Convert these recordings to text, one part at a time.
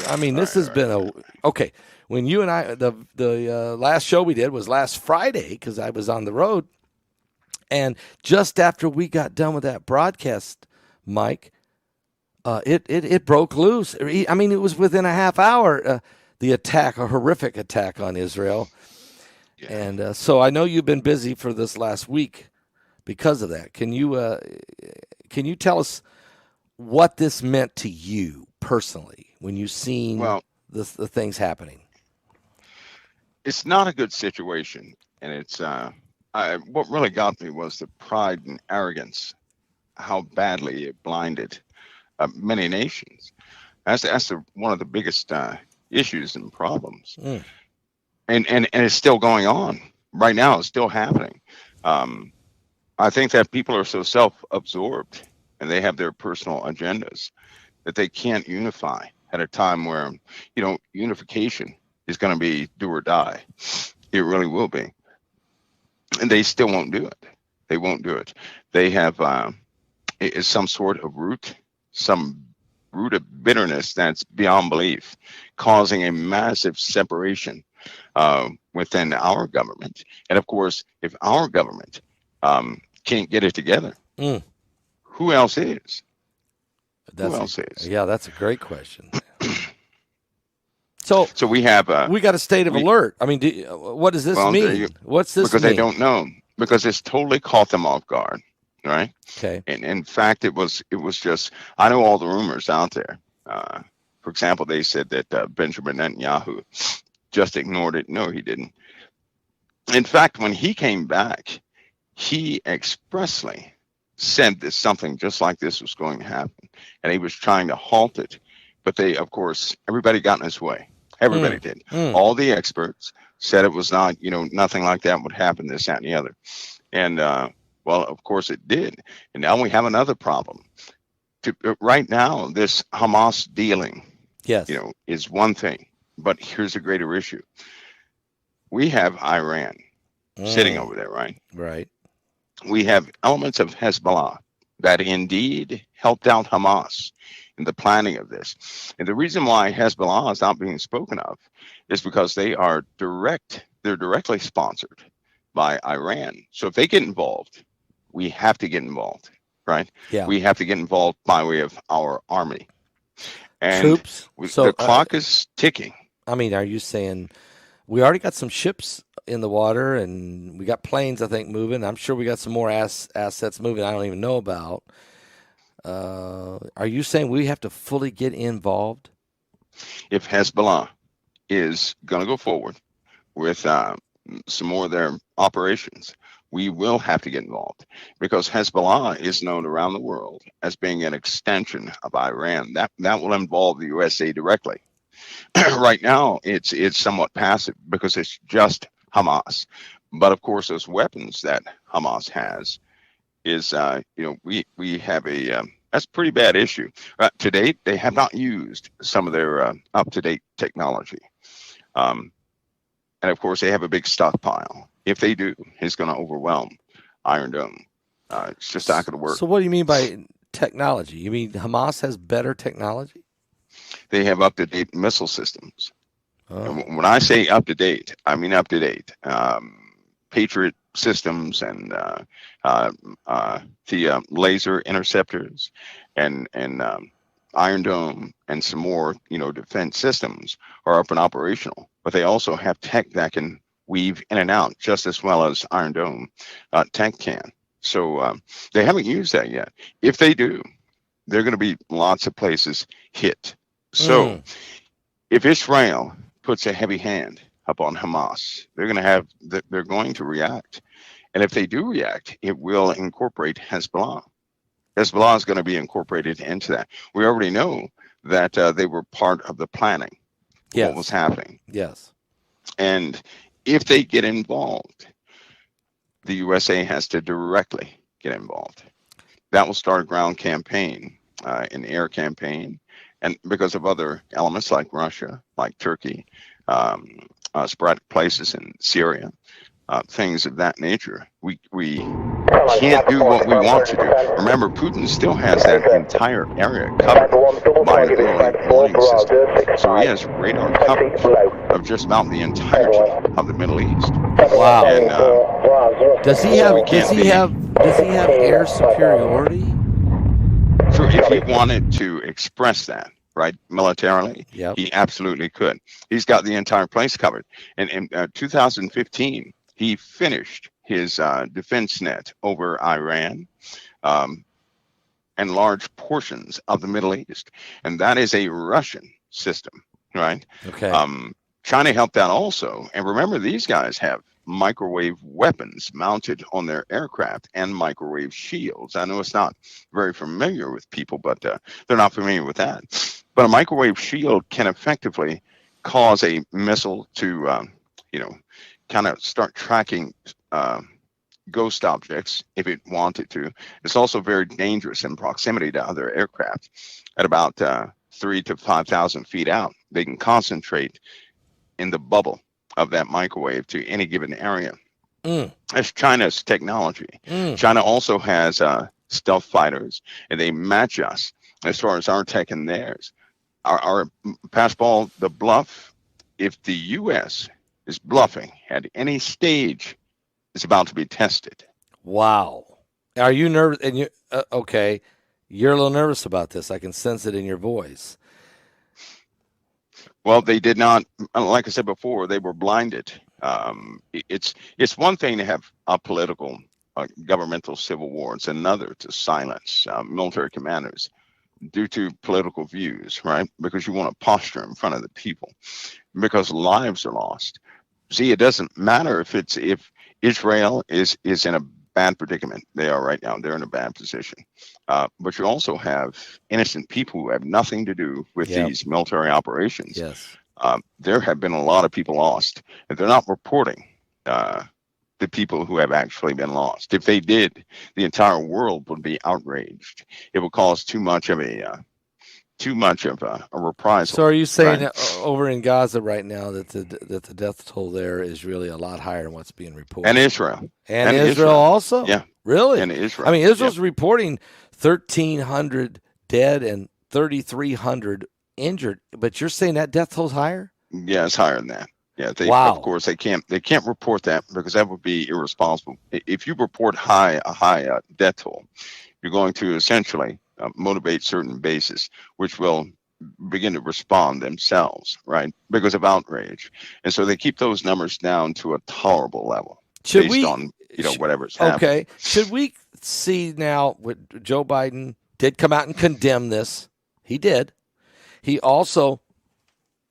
I mean, this has been okay. When you and I, the last show we did was last Friday because I was on the road. And just after we got done with that broadcast, Mike, it broke loose. I mean, it was within a half hour, the attack, a horrific attack on Israel. Yeah. And so I know you've been busy for this last week because of that. Can you tell us what this meant to you personally when you seen the things happening? It's not a good situation, and it's what really got me was the pride and arrogance, how badly it blinded many nations. That's one of the biggest issues and problems, and it's still going on right now. It's still happening. I think that people are so self-absorbed and they have their personal agendas that they can't unify at a time where, unification is going to be do or die. It really will be. And they still won't do it. They won't do it. They have some sort of root of bitterness that's beyond belief, causing a massive separation within our government. And of course, if our government can't get it together, who else is? Who else is? Yeah, that's a great question. So we have we got a state of alert. I mean, what does this mean? What's this because mean? They don't know, because it's totally caught them off guard, right? Okay. And in fact, it was just, I know all the rumors out there. For example, they said that Benjamin Netanyahu just ignored it. No, he didn't. In fact, when he came back, he expressly said that something just like this was going to happen, and he was trying to halt it. But they, of course, everybody got in his way. Everybody did. All the experts said it was not, nothing like that would happen, this, that, and the other. And, well, of course it did. And now we have another problem. Right now, this Hamas dealing, is one thing. But here's a greater issue. We have Iran sitting over there, right? Right. We have elements of Hezbollah that indeed helped out Hamas in the planning of this. And the reason why Hezbollah is not being spoken of is because they're directly sponsored by Iran. So if they get involved, we have to get involved, right? Yeah. We have to get involved by way of our army. And troops. The clock is ticking. I mean, are you saying we already got some ships in the water and we got planes, I think, moving? I'm sure we got some more assets moving I don't even know about. Are you saying we have to fully get involved? If Hezbollah is going to go forward with some more of their operations, we will have to get involved, because Hezbollah is known around the world as being an extension of Iran. That will involve the USA directly. Right now, it's somewhat passive because it's just Hamas. But of course, those weapons that Hamas has is, we have that's a pretty bad issue. To date, they have not used some of their up-to-date technology. And of course, they have a big stockpile. If they do, it's going to overwhelm Iron Dome. It's just not going to work. So what do you mean by technology? You mean Hamas has better technology? They have up-to-date missile systems. And when I say up-to-date, I mean up-to-date. Patriot systems and the laser interceptors and Iron Dome and some more, defense systems are up and operational. But they also have tech that can weave in and out just as well as Iron Dome tech can. So they haven't used that yet. If they do, there are going to be lots of places hit. So if Israel puts a heavy hand up on Hamas, they're going to react. And if they do react, it will incorporate Hezbollah. Hezbollah is going to be incorporated into that. We already know that they were part of the planning of what was happening. Yes. And if they get involved, the USA has to directly get involved. That will start a ground campaign, an air campaign, and because of other elements like Russia, like Turkey, sporadic places in Syria, things of that nature. We can't do what we want to do. Remember, Putin still has that entire area covered by an early warning system. So he has radar coverage of just about the entirety of the Middle East. Wow. And does he have air superiority? So if he wanted to express that, right, militarily, Yep. he absolutely could. He's got the entire place covered. And in 2015, he finished his defense net over Iran and large portions of the Middle East. And that is a Russian system, right? Okay. China helped out also. And remember, these guys have microwave weapons mounted on their aircraft and microwave shields. I know it's not very familiar with people, but they're not familiar with that. But a microwave shield can effectively cause a missile to, kind of start tracking ghost objects if it wanted to. It's also very dangerous in proximity to other aircraft. At about 3,000 to 5,000 feet out, they can concentrate in the bubble of that microwave to any given area. That's China's technology. China also has stealth fighters, and they match us as far as our tech and theirs. Our passball, the bluff, if the U.S. is bluffing at any stage, it's about to be tested. Wow. Are you nervous? And you okay? You're a little nervous about this. I can sense it in your voice. Well, they did not, like I said before, they were blinded. It's one thing to have a political, governmental civil war. It's another to silence military commanders due to political views, right? Because you want to posture in front of the people, because lives are lost. See, it doesn't matter if Israel is in a bad predicament. They are right now. They're in a bad position. But you also have innocent people who have nothing to do with these military operations. Yes. There have been a lot of people lost, and they're not reporting the people who have actually been lost. If they did, the entire world would be outraged. It would cause too much of a reprisal. So are you saying over in Gaza right now that the death toll there is really a lot higher than what's being reported? And Israel. And Israel also? Yeah. Really? And Israel. I mean, Israel's reporting 1,300 dead and 3,300 injured, but you're saying that death toll's higher? Yeah, it's higher than that. Yeah, of course they can't report that because that would be irresponsible. If you report a high death toll, you're going to essentially motivate certain bases, which will begin to respond themselves, right? Because of outrage. And so they keep those numbers down to a tolerable level based on whatever's happening. Okay. Should we see now what Joe Biden did come out and condemn this? He did. He also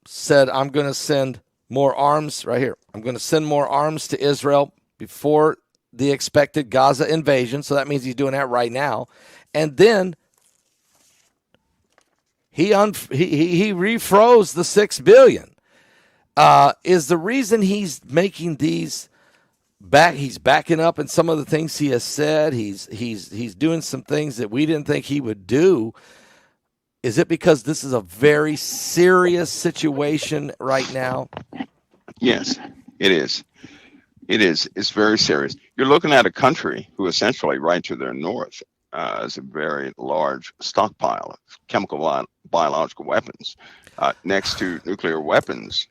said, I'm going to send more arms right here. I'm going to send more arms to Israel before the expected Gaza invasion. So that means he's doing that right now. And then he refroze the $6 billion. Is the reason he's making these he's backing up in some of the things he has said. He's doing some things that we didn't think he would do. Is it because this is a very serious situation right now? Yes, it is. It is. It's very serious. You're looking at a country who essentially right to their north has a very large stockpile of chemical biological weapons next to nuclear weapons.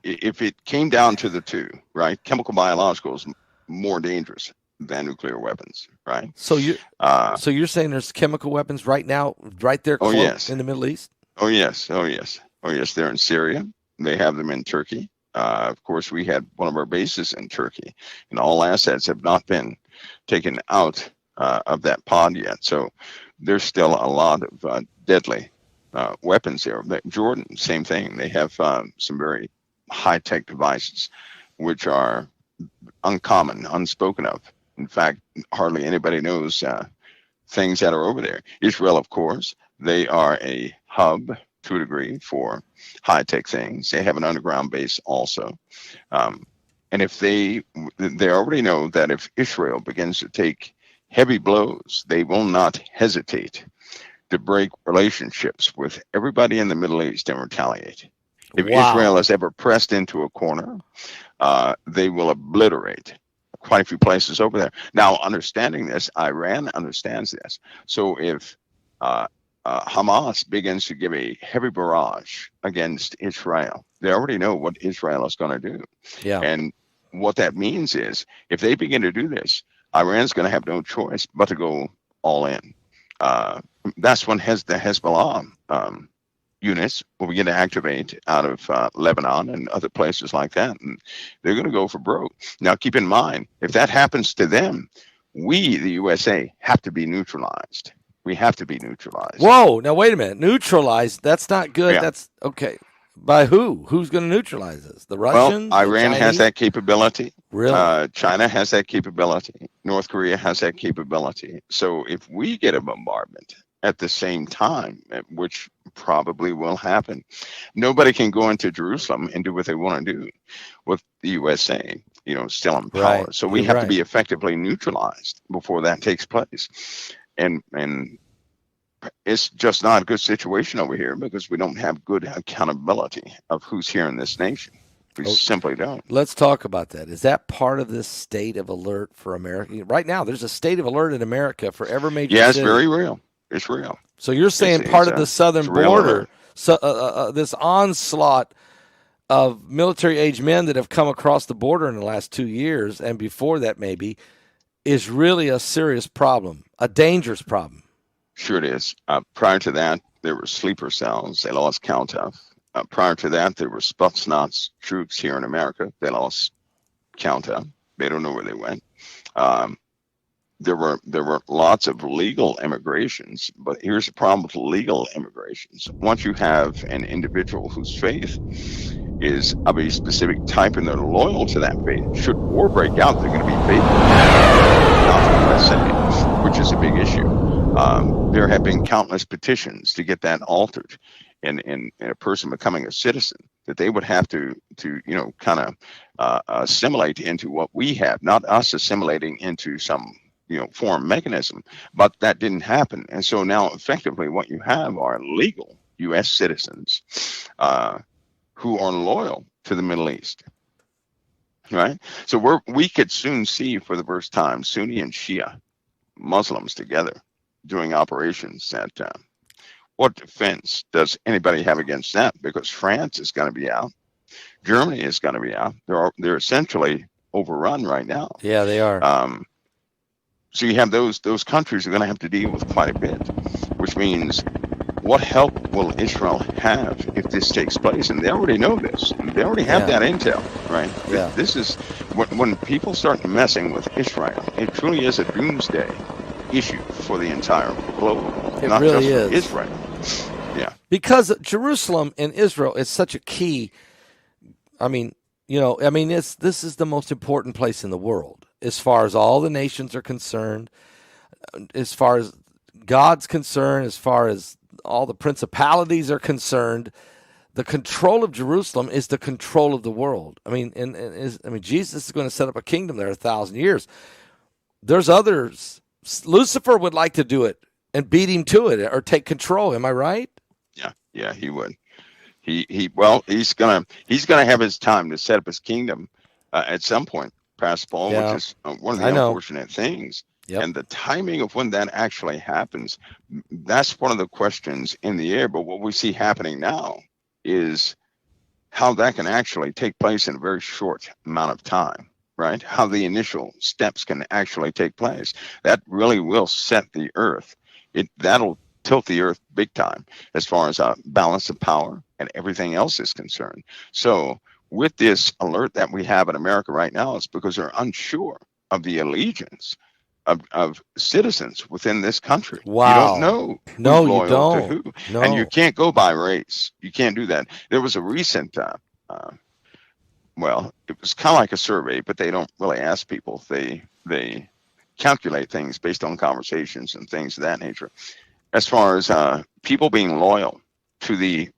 If it came down to the two, right, chemical biological is more dangerous than nuclear weapons, right? So you're saying there's chemical weapons right now, right there close in the Middle East? Oh yes. They're in Syria. They have them in Turkey. Of course, we had one of our bases in Turkey, and all assets have not been taken out of that pod yet. So there's still a lot of deadly weapons there. Jordan, same thing. They have some very high-tech devices, which are uncommon, unspoken of. In fact, hardly anybody knows things that are over there. Israel, of course, they are a hub to a degree for high-tech things. They have an underground base also. And if they already know that if Israel begins to take heavy blows, they will not hesitate to break relationships with everybody in the Middle East and retaliate. If Israel is ever pressed into a corner, they will obliterate quite a few places over there. Now, understanding this, Iran understands this. So if Hamas begins to give a heavy barrage against Israel. They already know what Israel is going to do. Yeah. And what that means is if they begin to do this, Iran's going to have no choice but to go all in. That's when the Hezbollah units will begin to activate out of Lebanon and other places like that. And they're going to go for broke. Now, keep in mind, if that happens to them, we, the USA, have to be neutralized. We have to be neutralized. Whoa, now wait a minute. Neutralized, that's not good. Yeah. That's okay. By who? Who's going to neutralize us? The Russians? Well, Iran has that capability. Really? China has that capability. North Korea has that capability. So if we get a bombardment at the same time, which probably will happen, nobody can go into Jerusalem and do what they want to do with the USA, still in power. Right. So we You're have right. to be effectively neutralized before that takes place. And it's just not a good situation over here because we don't have good accountability of who's here in this nation. We simply don't. Let's talk about that. Is that part of this state of alert for America? Right now, there's a state of alert in America for every major Yeah, it's city. very real. It's real. So you're saying part of the southern border, this onslaught of military-age men that have come across the border in the last 2 years, and before that maybe, is really a serious problem, a dangerous problem. Sure it is. Prior to that, there were sleeper cells. They lost count of. Prior to that, there were Spetsnaz troops here in America. They lost count of. They don't know where they went. There were lots of legal immigrations, but here's the problem with legal immigrations. Once you have an individual whose faith is of a specific type and they're loyal to that faith, should war break out, they're going to be faithful not to the USA, which is a big issue. There have been countless petitions to get that altered, and a person becoming a citizen, that they would have to kind of assimilate into what we have, not us assimilating into some foreign mechanism. But that didn't happen, and so now effectively what you have are legal U.S. citizens who are loyal to the Middle East. Right, so we could soon see for the first time Sunni and Shia Muslims together doing operations. That what defense does anybody have against that? Because France is going to be out, Germany is going to be out. They're essentially overrun right now. Yeah, they are. So you have those countries are going to have to deal with quite a bit, which means what help will Israel have if this takes place? And they already know this. They already have that intel, right? Yeah. This is when people start messing with Israel, it truly is a doomsday issue for the entire globe. It not really just for is. Israel. Yeah. Because Jerusalem and Israel is such a key. This is the most important place in the world as far as all the nations are concerned, as far as God's concerned, as far as all the principalities are concerned. The control of Jerusalem is the control of the world. Jesus is going to set up a kingdom there 1,000 years. There's others. Lucifer would like to do it and beat him to it or take control. Am I right? Yeah, he would. He's gonna have his time to set up his kingdom at some point, Pastor Paul, which is one of the unfortunate things. Yep. And the timing of when that actually happens, that's one of the questions in the air. But what we see happening now is how that can actually take place in a very short amount of time, right? How the initial steps can actually take place. That really will set the earth. That'll tilt the earth big time as far as balance of power and everything else is concerned. So with this alert that we have in America right now, it's because they're unsure of the allegiance of citizens within this country. Wow. You don't know who's loyal you don't. to who. No. And you can't go by race. You can't do that. There was a recent, it was kind of like a survey, but they don't really ask people. They calculate things based on conversations and things of that nature. As far as people being loyal to the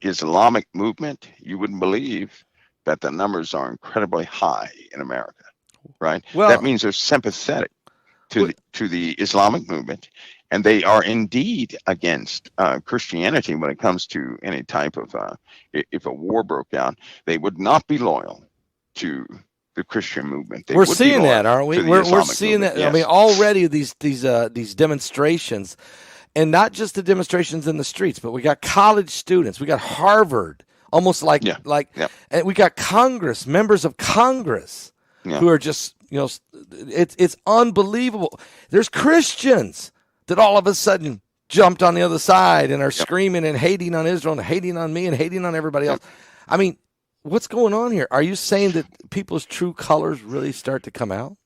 Islamic movement, you wouldn't believe that the numbers are incredibly high in America, right? Well, that means they're sympathetic to the Islamic movement, and they are indeed against Christianity when it comes to any type of if a war broke out, they would not be loyal to the Christian movement. We're seeing that, aren't we? We're seeing movement. that. Yes. Already these demonstrations, And not just the demonstrations in the streets, but we got college students. We got Harvard, almost like, and we got Congress, members of Congress who are just, it's unbelievable. There's Christians that all of a sudden jumped on the other side and are screaming and hating on Israel and hating on me and hating on everybody else. I mean, what's going on here? Are you saying that people's true colors really start to come out?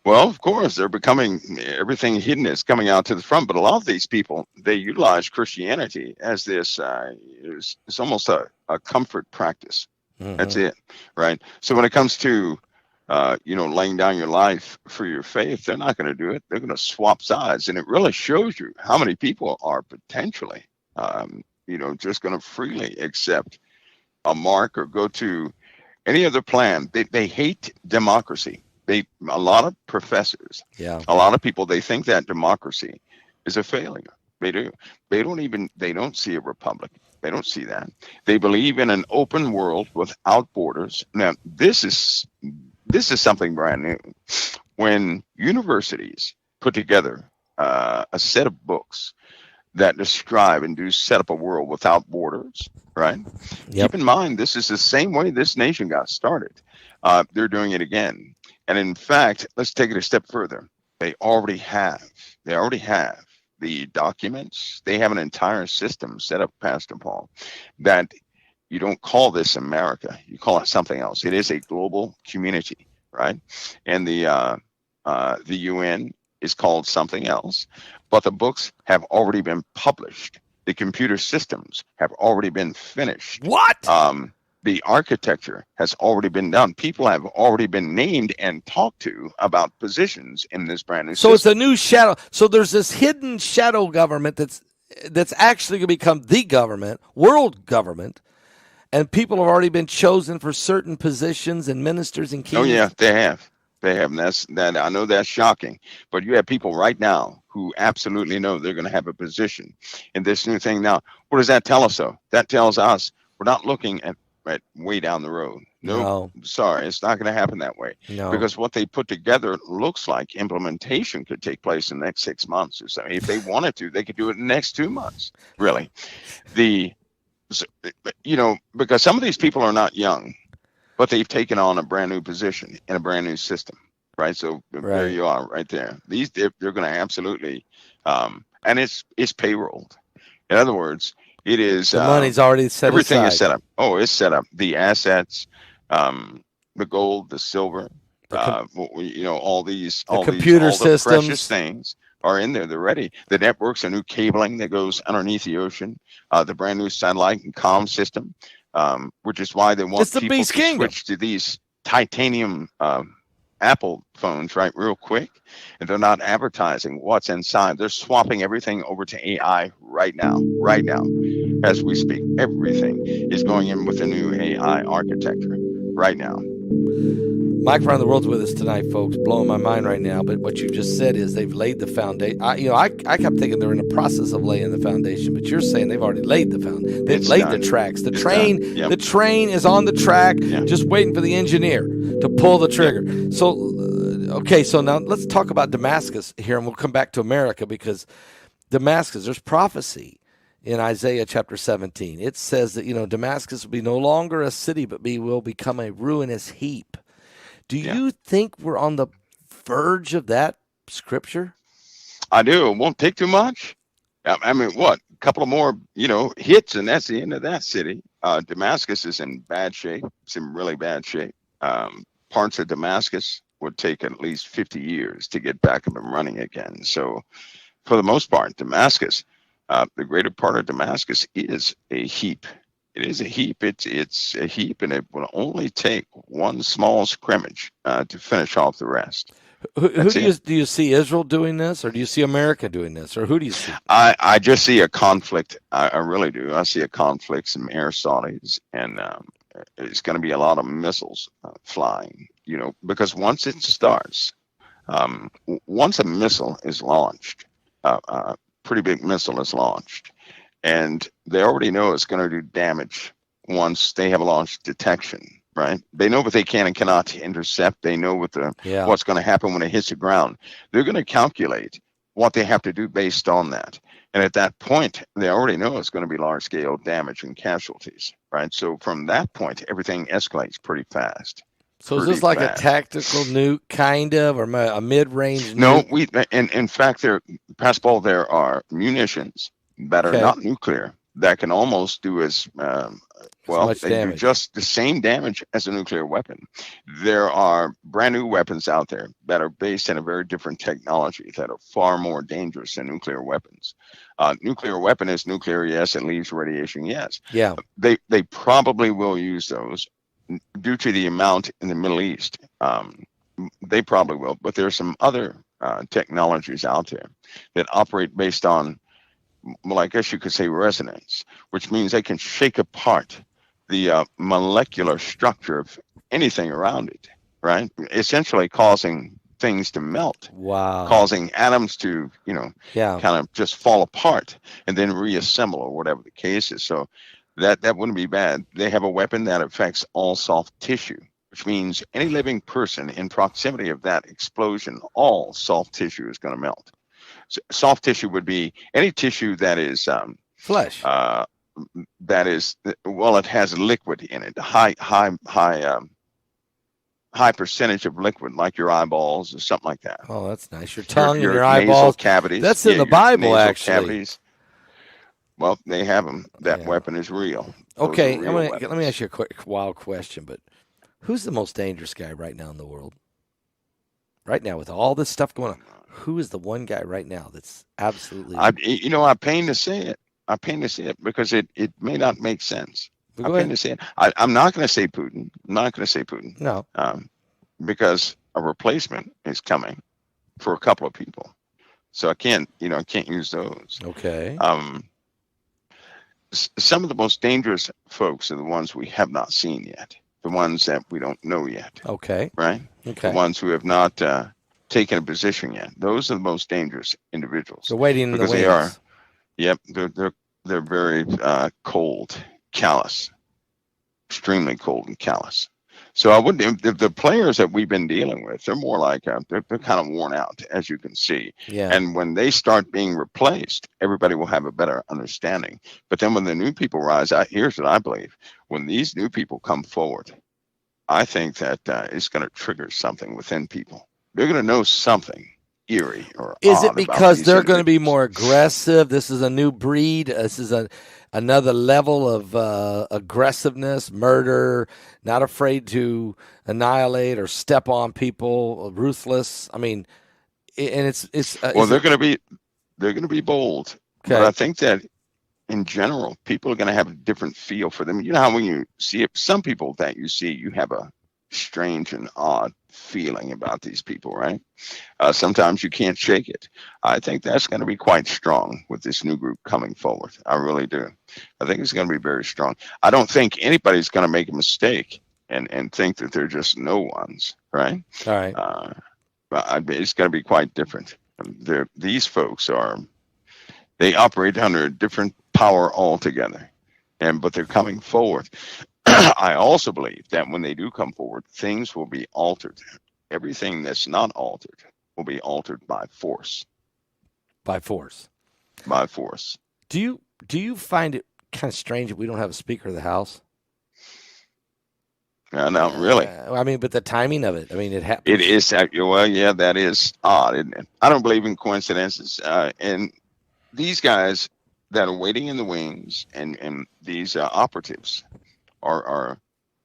Well, of course, they're becoming, everything hidden is coming out to the front. But a lot of these people, they utilize Christianity as this, it's almost a comfort practice. Mm-hmm. That's it, right? So when it comes to, laying down your life for your faith, they're not going to do it. They're going to swap sides. And it really shows you how many people are potentially, just going to freely accept a mark or go to any other plan. They hate democracy. A lot of professors, a lot of people, they think that democracy is a failure. They do. They don't see a republic. They don't see that. They believe in an open world without borders. Now, this is something brand new. When universities put together a set of books that describe and do set up a world without borders, right? Yep. Keep in mind, this is the same way this nation got started. They're doing it again. And in fact, let's take it a step further. They already have the documents. They have an entire system set up, Pastor Paul, that you don't call this America. You call it something else. It is a global community, right? And the UN is called something else. But the books have already been published. The computer systems have already been finished. What? The architecture has already been done. People have already been named and talked to about positions in this brand new system. So it's a new shadow. So there's this hidden shadow government that's actually going to become the government, world government, and people have already been chosen for certain positions and ministers and kings. Oh yeah, they have. And I know that's shocking, but you have people right now who absolutely know they're going to have a position in this new thing. Now, what does that tell us though? That tells us we're not looking at way down the road. No, sorry, it's not going to happen that way. No. Because what they put together looks like implementation could take place in the next 6 months or so. If they wanted to, they could do it in the next 2 months. Really, because some of these people are not young, but they've taken on a brand new position in a brand new system, right? So there you are, right there. They're going to absolutely, and it's payrolled. In other words, it is the money's already set. Everything aside. Is set up. Oh, it's set up. The assets, the gold, the silver, all these computer systems, the precious things are in there. They're ready. The networks, a new cabling that goes underneath the ocean, the brand new satellite and comm system, which is why they want people to switch to these titanium Apple phones, right, real quick. And they're not advertising what's inside. They're swapping everything over to AI right now, as we speak. Everything is going in with the new AI architecture right now. Mike around the world's with us tonight, folks. Blowing my mind right now. But what you just said is they've laid the foundation. I kept thinking they're in the process of laying the foundation, but you're saying they've already laid the foundation. They've laid the tracks. The train is on the track, just waiting for the engineer to pull the trigger. Yep. So now let's talk about Damascus here, and we'll come back to America, because Damascus, there's prophecy in Isaiah chapter 17. It says that, Damascus will be no longer a city, but will become a ruinous heap. Do you think we're on the verge of that scripture? I do. It won't take too much. I mean, what? A couple of more, hits, and that's the end of that city. Damascus is in bad shape. It's in really bad shape. Parts of Damascus would take at least 50 years to get back up and running again. So for the most part, Damascus, the greater part of Damascus is a heap. It is a heap. It's a heap, and it will only take one small scrimmage to finish off the rest. Who do you see Israel doing this, or do you see America doing this, or who do you see? I just see a conflict. I really do. I see a conflict, some air Saudis, and it's going to be a lot of missiles flying, because once it starts, once a missile is launched, a pretty big missile is launched, and they already know it's going to do damage once they have launch detection, right? They know what they can and cannot intercept. They know what's going to happen when it hits the ground. They're going to calculate what they have to do based on that. And at that point, they already know it's going to be large scale damage and casualties, right? So from that point, everything escalates pretty fast. So is this like a tactical nuke, kind of, or a mid-range No, nuke? in fact, Paul, there are munitions that are not nuclear that can almost do as they do just the same damage as a nuclear weapon. There are brand new weapons out there that are based in a very different technology that are far more dangerous than nuclear weapons. Nuclear weapon is nuclear, yes. It leaves radiation, yes. Yeah. They probably will use those due to the amount in the Middle East. They probably will, but there are some other technologies out there that operate based on, well, I guess you could say resonance, which means they can shake apart the molecular structure of anything around it, right? Essentially causing things to melt. Wow. Causing atoms to, kind of just fall apart and then reassemble, or whatever the case is. So that wouldn't be bad. They have a weapon that affects all soft tissue, which means any living person in proximity of that explosion, all soft tissue is going to melt. So soft tissue would be any tissue that is flesh. That is, well, it has liquid in it, high percentage of liquid, like your eyeballs or something like that. Oh, that's nice. Your tongue, your eyeballs, nasal cavities. That's in the Bible, actually. Cavities. Well, they have them. That weapon is real. Okay, let me ask you a quick, wild question. But who's the most dangerous guy right now in the world? Right now, with all this stuff going on, who is the one guy right now that's absolutely? I'm pained to say it. I'm pained to say it because it may not make sense. I'm pained to say it. I'm not going to say Putin. I'm not going to say Putin. No. Because a replacement is coming for a couple of people, so I can't use those. Okay. Some of the most dangerous folks are the ones we have not seen yet, the ones that we don't know yet. Okay. Right. Okay. The ones who have not taken a position yet. Those are the most dangerous individuals. They're waiting because in the wings. They are. Yep. They're very cold, callous, extremely cold and callous. So I wouldn't. The players that we've been dealing with, they're more like they're kind of worn out, as you can see. Yeah. And when they start being replaced, everybody will have a better understanding. But then when the new people rise, here's what I believe: when these new people come forward, I think that it's going to trigger something within people. They're going to know something eerie or is odd it because they're going to be more aggressive? This is a new breed. This is another level of aggressiveness, murder, not afraid to annihilate or step on people, ruthless. I mean, and it's well, they're going to be bold. Okay. But I think that in general, people are going to have a different feel for them. You know how when you see it, some people that you see, you have a strange and odd feeling about these people, right? Sometimes you can't shake it. I think that's going to be quite strong with this new group coming forward. I really do. I think it's going to be very strong. I don't think anybody's going to make a mistake and think that they're just no ones, right? All right. But it's going to be quite different. These folks they operate under a different power altogether, but they're coming forward. I also believe that when they do come forward, things will be altered. Everything that's not altered will be altered by force. By force. By force. Do you find it kind of strange that we don't have a Speaker of the House? Not really. I mean, but the timing of it. I mean, it happens. It is. Well, yeah, that is odd, isn't it? I don't believe in coincidences. And these guys that are waiting in the wings and these operatives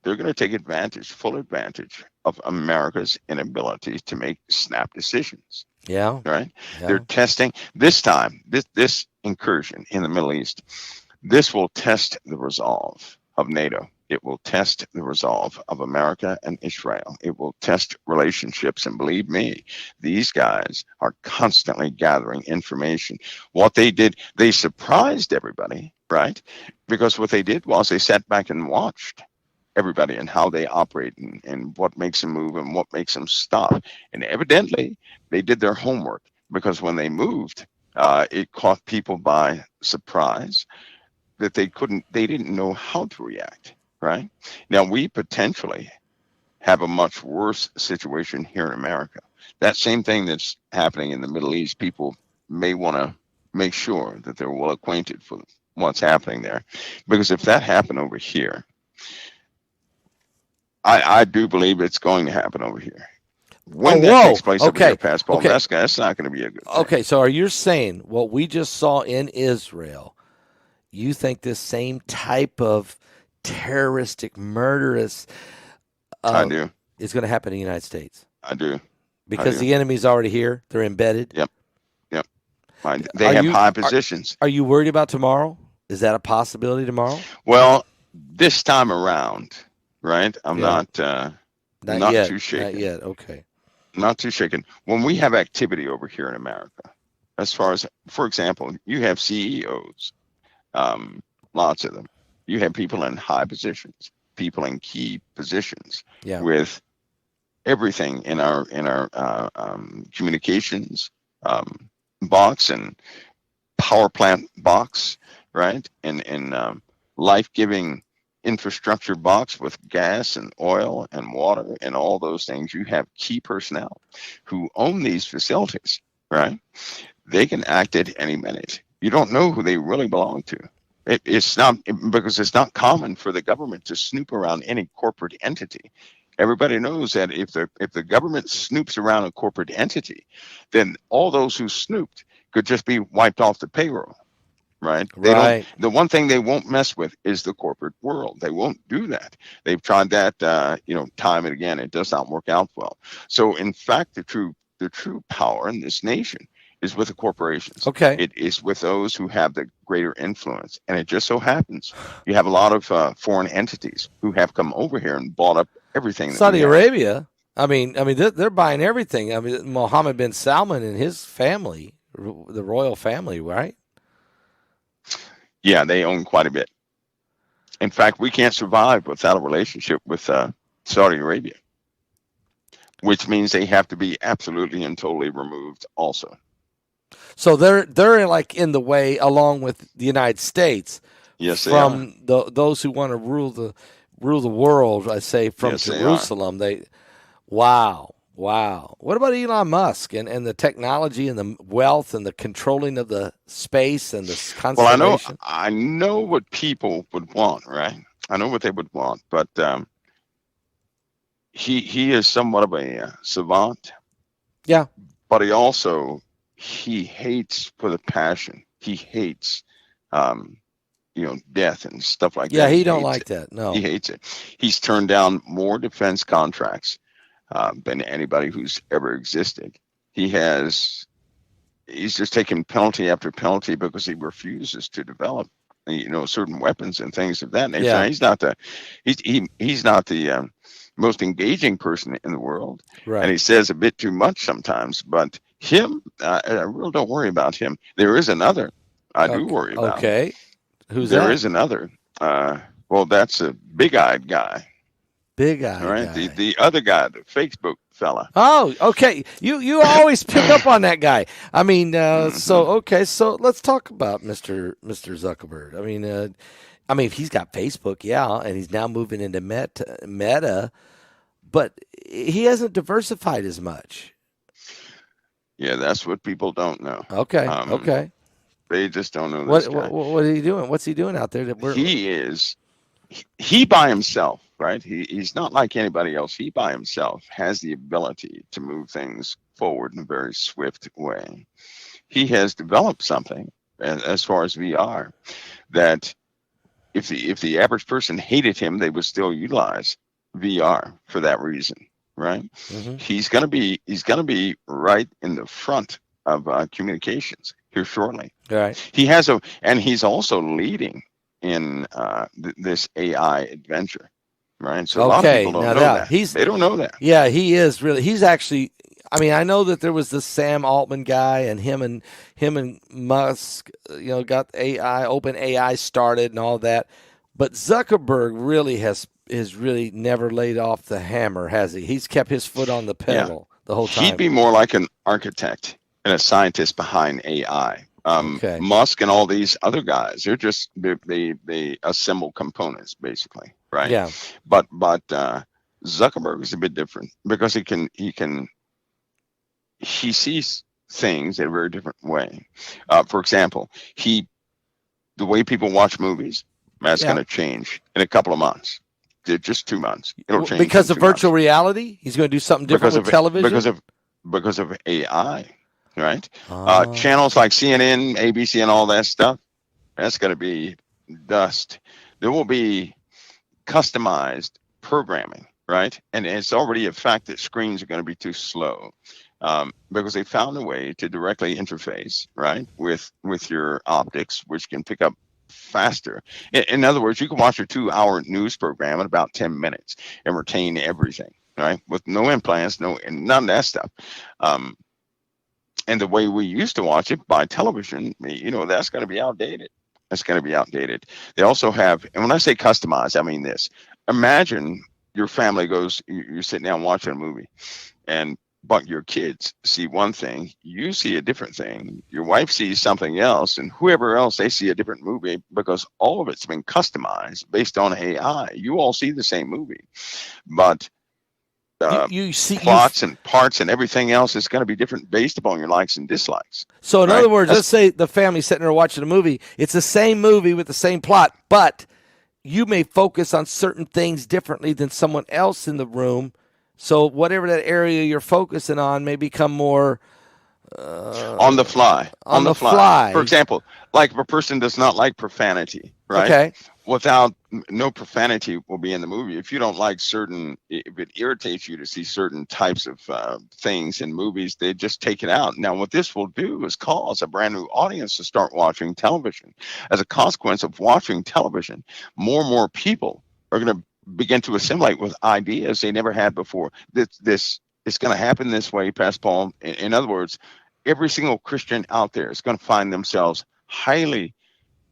they're going to take full advantage of America's inability to make snap decisions. Yeah. Right. Yeah. They're testing this time, this incursion in the Middle East. This will test the resolve of NATO. It will test the resolve of America and Israel. It will test relationships. And believe me, these guys are constantly gathering information. What they did, they surprised everybody, right? Because what they did was they sat back and watched everybody and how they operate and what makes them move and what makes them stop. And evidently, they did their homework, because when they moved, it caught people by surprise that they didn't know how to react. Right now, we potentially have a much worse situation here in America. That same thing that's happening in the Middle East, people may want to make sure that they're well acquainted with what's happening there. Because if that happened over here, I do believe it's going to happen over here. Oh, When that whoa. takes place over Okay. here, Pastor Paul, Okay. that's not going to be a good thing. Okay. So are you saying what we just saw in Israel, you think this same type of terroristic, murderous I do. is going to happen in the United States? I do. Because the enemy's already here. They're embedded. Yep. They have high positions. Are you worried about tomorrow? Is that a possibility tomorrow? Well, this time around, right? I'm not yet. too shaken. Not yet. Okay. Not too shaken. When we have activity over here in America, as far as, for example, you have CEOs, lots of them. You have people in high positions, people in key positions, with everything in our communications box and power plant box, right? And life-giving infrastructure box with gas and oil and water and all those things. You have key personnel who own these facilities, right? They can act at any minute. You don't know who they really belong to. It's not, because it's not common for the government to snoop around any corporate entity. Everybody knows that if the government snoops around a corporate entity, then all those who snooped could just be wiped off the payroll, right? Right. The one thing they won't mess with is the corporate world. They won't do that. They've tried that, time and again. It does not work out well. So, in fact, the true power in this nation is with the corporations. Okay. It is with those who have the greater influence. And it just so happens you have a lot of foreign entities who have come over here and bought up everything. Saudi Arabia. I mean, they're buying everything. I mean, Mohammed bin Salman and his family, the royal family, right? Yeah, they own quite a bit. In fact, we can't survive without a relationship with Saudi Arabia, which means they have to be absolutely and totally removed also. So they're like in the way, along with the United States. Yes, they from those who want to rule the world. I say from Jerusalem. Wow. What about Elon Musk and the technology and the wealth and the controlling of the space and the constellation? Well, I know what people would want, right? I know what they would want, but he is somewhat of a savant. Yeah, but he hates for the passion. He hates, death and stuff like that. Yeah, he don't like that. No, he hates it. He's turned down more defense contracts than anybody who's ever existed. He's just taken penalty after penalty because he refuses to develop, certain weapons and things of that nature. Yeah. He's not the most engaging person in the world, right. And he says a bit too much sometimes. But him, I really don't worry about him. There is another I do worry about. Okay, who's there? that? There is another. Well, that's a big-eyed guy. Big-eyed. All right, guy. The other guy, the Facebook fella. Oh, okay. You always pick up on that guy. I mean, so let's talk about Mr. Zuckerberg. I mean, he's got Facebook, yeah, and he's now moving into Meta, but he hasn't diversified as much. Yeah, that's what people don't know. Okay, okay. They just don't know this guy. What is he doing? What's he doing out there? He by himself, right? He's not like anybody else. He by himself has the ability to move things forward in a very swift way. He has developed something as far as VR that if the average person hated him, they would still utilize VR for that reason, right? Mm-hmm. He's gonna be right in the front of communications here shortly. Right. He's also leading in this AI adventure, right? So a lot of people don't know that. They don't know that. Yeah, he is really. He's actually. I mean, I know that there was this Sam Altman guy, and him and Musk, got Open AI started and all that. But Zuckerberg really has really never laid off the hammer, has he? He's kept his foot on the pedal the whole time. He'd be more like an architect and a scientist behind AI. Musk and all these other guys, they assemble components basically, right? Yeah. But Zuckerberg is a bit different because he sees things in a very different way. For example, the way people watch movies, that's going to change in a couple of months. Just 2 months. It'll change because in of 2 months. virtual reality. He's going to do something different with television because of AI, right? Oh. Channels like CNN, ABC, and all that stuff, that's going to be dust. There will be customized programming, right? And it's already a fact that screens are going to be too slow, because they found a way to directly interface, right, with your optics, which can pick up faster. In other words, you can watch a 2-hour news program in about 10 minutes and retain everything, right, with no implants, and none of that stuff. And the way we used to watch it by television, that's going to be outdated. That's going to be outdated. They also have, and when I say customized, I mean this. Imagine your family you're sitting down watching a movie, but your kids see one thing, you see a different thing, your wife sees something else, and whoever else, they see a different movie, because all of it's been customized based on AI. You all see the same movie, but you see plots and parts and everything else is going to be different based upon your likes and dislikes. So in other words, let's say the family sitting there watching a movie, it's the same movie with the same plot, but you may focus on certain things differently than someone else in the room. So whatever that area you're focusing on may become more on the fly. On the fly. For example, like if a person does not like profanity, right? Okay. No profanity will be in the movie. If you don't like if it irritates you to see certain types of things in movies, they just take it out. Now, what this will do is cause a brand new audience to start watching television. As a consequence of watching television, more and more people are going to begin to assimilate with ideas they never had before. This is going to happen this way, Pastor Paul. In other words, every single Christian out there is going to find themselves highly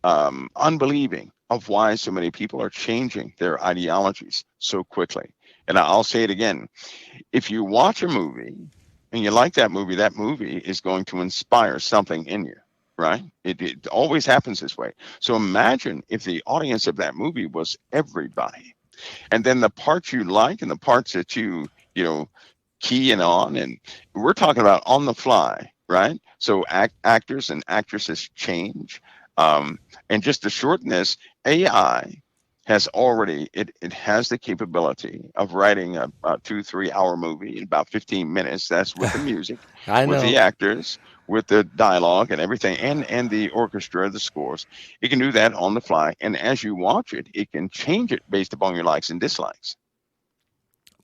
unbelieving of why so many people are changing their ideologies so quickly. And I'll say it again. If you watch a movie and you like that movie is going to inspire something in you, right? It always happens this way. So imagine if the audience of that movie was everybody. And then the parts you like and the parts that you key in on, and we're talking about on the fly, right? So actors and actresses change. And just to shorten this, AI has it has the capability of writing a 2-3 hour movie in about 15 minutes. That's with the music, with the actors, with the dialogue and everything, and the orchestra, the scores. It can do that on the fly. And as you watch it, it can change it based upon your likes and dislikes.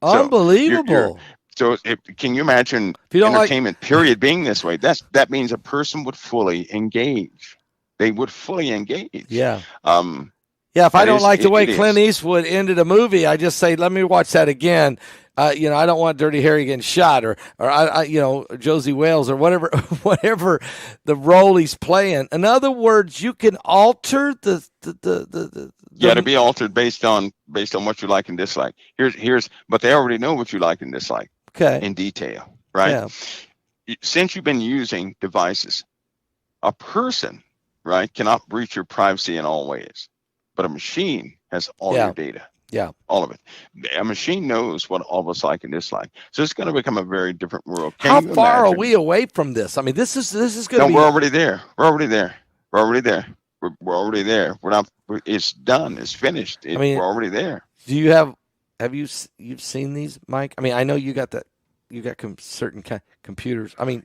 Unbelievable. Can you imagine entertainment period being this way? That means a person would fully engage. They would fully engage. Yeah. If I don't like the way Clint Eastwood ended a movie, I just say, let me watch that again. I don't want Dirty Harry getting shot or Josie Wales or whatever the role he's playing. In other words, you can alter the to be altered based on what you like and dislike. But they already know what you like and dislike. Okay. In detail, right? Yeah. Since you've been using devices, a person, right, cannot breach your privacy in all ways, but a machine has all your data. Yeah. All of it. A machine knows what all of us like and dislike. So it's going to become a very different world. How far are we away from this? I mean, this is going to be. No, we're already there. We're already there. We're not. It's done. It's finished. We're already there. Do you have you've seen these, Mike? I mean, I know you got certain computers. I mean,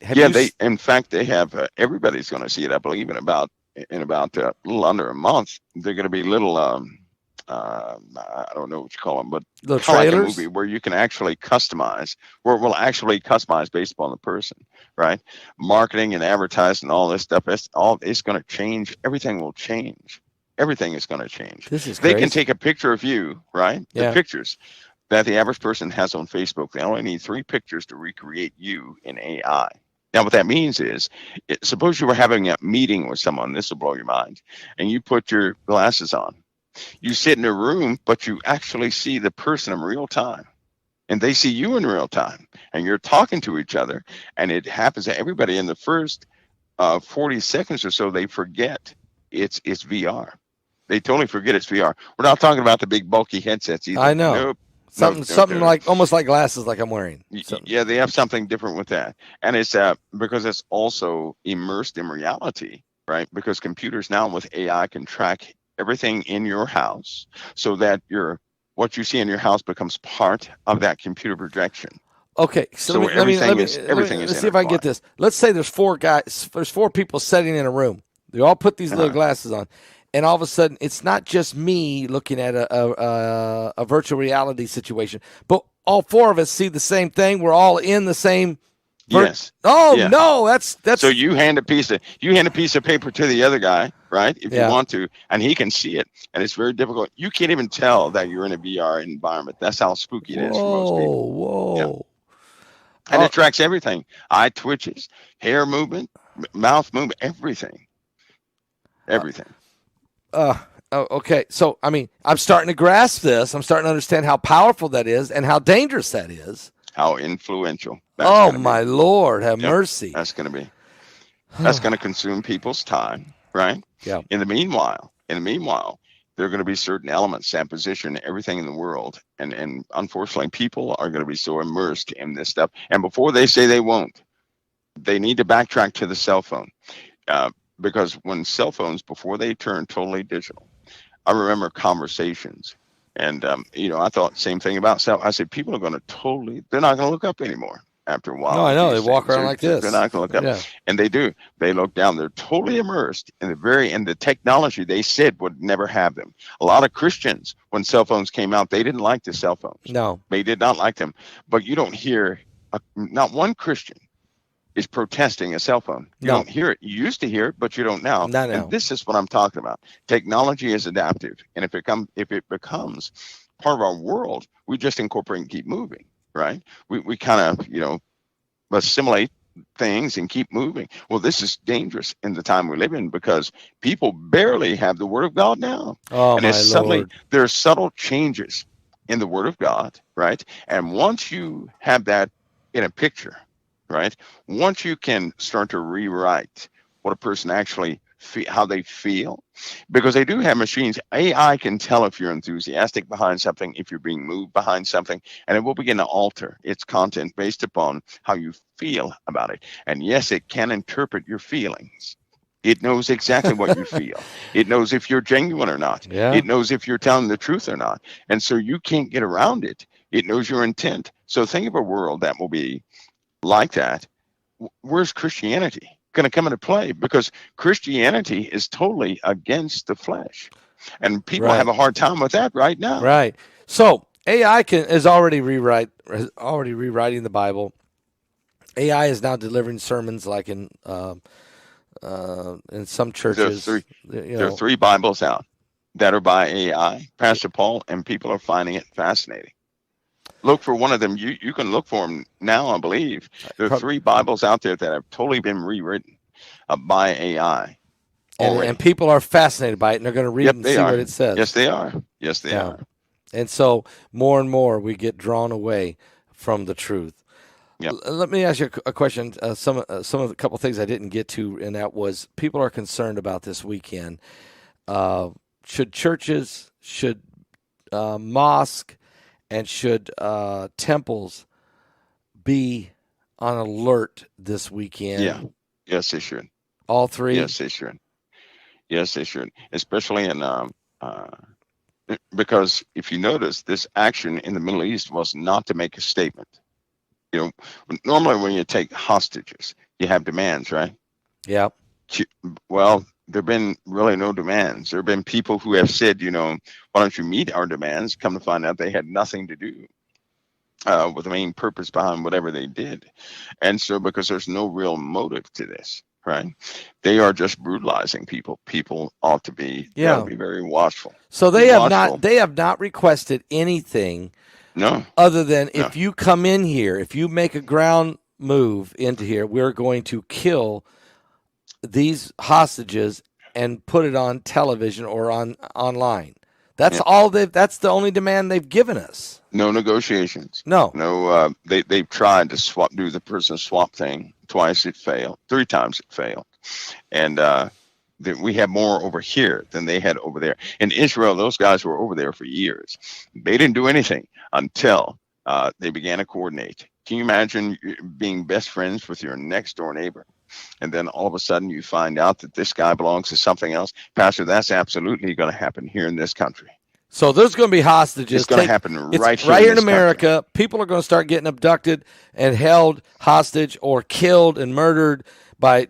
in fact, they have. Everybody's going to see it. I believe in about a little under a month. They're going to be little. I don't know what you call them, but the trailers, like a movie where you can actually customize, where it will actually customize based upon the person, right? Marketing and advertising, all this stuff, it's going to change. Everything will change. Everything is going to change. This is crazy. They can take a picture of you, right? Yeah. The pictures that the average person has on Facebook, they only need 3 pictures to recreate you in AI. Now, what that means is, suppose you were having a meeting with someone, this will blow your mind, and you put your glasses on. You sit in a room, but you actually see the person in real time, and they see you in real time, and you're talking to each other, and it happens to everybody in the first 40 seconds or so, they forget it's VR. They totally forget it's VR. We're not talking about the big bulky headsets either. I know. Nope. Something like almost like glasses, like I'm wearing. Yeah, they have something different with that, and it's because it's also immersed in reality, right? Because computers now with AI can track everything in your house, so that what you see in your house becomes part of that computer projection. Okay, so everything is let's see if I can get this. Let's say there's 4 people sitting in a room. They all put these little glasses on, and all of a sudden, it's not just me looking at a virtual reality situation, but all 4 of us see the same thing. We're all in the same. Yes. Oh yeah. No, that's. So you hand a piece of paper to the other guy, right? If you want to, and he can see it, and it's very difficult. You can't even tell that you're in a VR environment. That's how spooky it is for most people. Whoa. Yeah. And it tracks everything: eye twitches, hair movement, mouth movement, everything. Okay. So, I mean, I'm starting to grasp this. I'm starting to understand how powerful that is and how dangerous that is. How influential. Oh, my Lord, have mercy. That's going to consume people's time, right? Yeah. In the meanwhile, there are going to be certain elements that position everything in the world. And unfortunately, people are going to be so immersed in this stuff. And before they say they won't, they need to backtrack to the cell phone. Because when cell phones, before they turned totally digital, I remember conversations. And, I thought the same thing about cell. I said, people are going to they're not going to look up anymore after a while. No, I know. They walk around like this. They're not going to look up. Yeah. And they do. They look down. They're totally immersed in the technology they said would never have them. A lot of Christians, when cell phones came out, they didn't like the cell phones. No. They did not like them. But you don't hear, not one Christian is protesting a cell phone. You don't hear it. You used to hear it, but you don't now. And this is what I'm talking about. Technology is adaptive. And if it becomes part of our world, we just incorporate and keep moving, right? We kind of, assimilate things and keep moving. Well, this is dangerous in the time we live in because people barely have the Word of God now. Oh, and there are subtle changes in the Word of God, right? And once you have that in a picture, right? Once you can start to rewrite what a person actually how they feel, because they do have machines. AI can tell if you're enthusiastic behind something, if you're being moved behind something, and it will begin to alter its content based upon how you feel about it. And yes, it can interpret your feelings. It knows exactly what you feel. It knows if you're genuine or not. Yeah. It knows if you're telling the truth or not. And so you can't get around it. It knows your intent. So think of a world that will be like that. Where's Christianity going to come into play? Because Christianity is totally against the flesh, and people have a hard time with that right now. Right. So AI is already rewriting the Bible. AI is now delivering sermons like in some churches. There are 3 Bibles out that are by AI, Pastor Paul, and people are finding it fascinating. Look for one of them. You can look for them now, I believe. There are 3 Bibles out there that have totally been rewritten by AI. And people are fascinated by it, and they're going to read and see what it says. Yes, they are. Yes, they are. And so more and more we get drawn away from the truth. Yep. Let me ask you a question. Some of the couple things I didn't get to, and that was people are concerned about this weekend. Should churches, should mosque, and should temples be on alert this weekend? Yeah. Yes, they should. All 3? Yes, they should. Yes, they should. Especially in because if you notice, this action in the Middle East was not to make a statement. Normally when you take hostages, you have demands, right? Yeah. Well, there have been really no demands. There have been people who have said, why don't you meet our demands? Come to find out they had nothing to do with the main purpose behind whatever they did. And so because there's no real motive to this, right? They are just brutalizing people. People ought to be, be very watchful. So they have not requested anything. No. Other than if you come in here, if you make a ground move into here, we're going to kill these hostages and put it on television or online. That's all that's the only demand they've given us. No negotiations. No. They've tried to do the prison swap thing twice. It failed. 3 times it failed. And We have more over here than they had over there. In Israel, those guys were over there for years. They didn't do anything until they began to coordinate. Can you imagine being best friends with your next door neighbor? And then all of a sudden you find out that this guy belongs to something else. Pastor, that's absolutely going to happen here in this country. So there's going to be hostages. It's going to happen right here in this America. Country. People are going to start getting abducted and held hostage or killed and murdered by.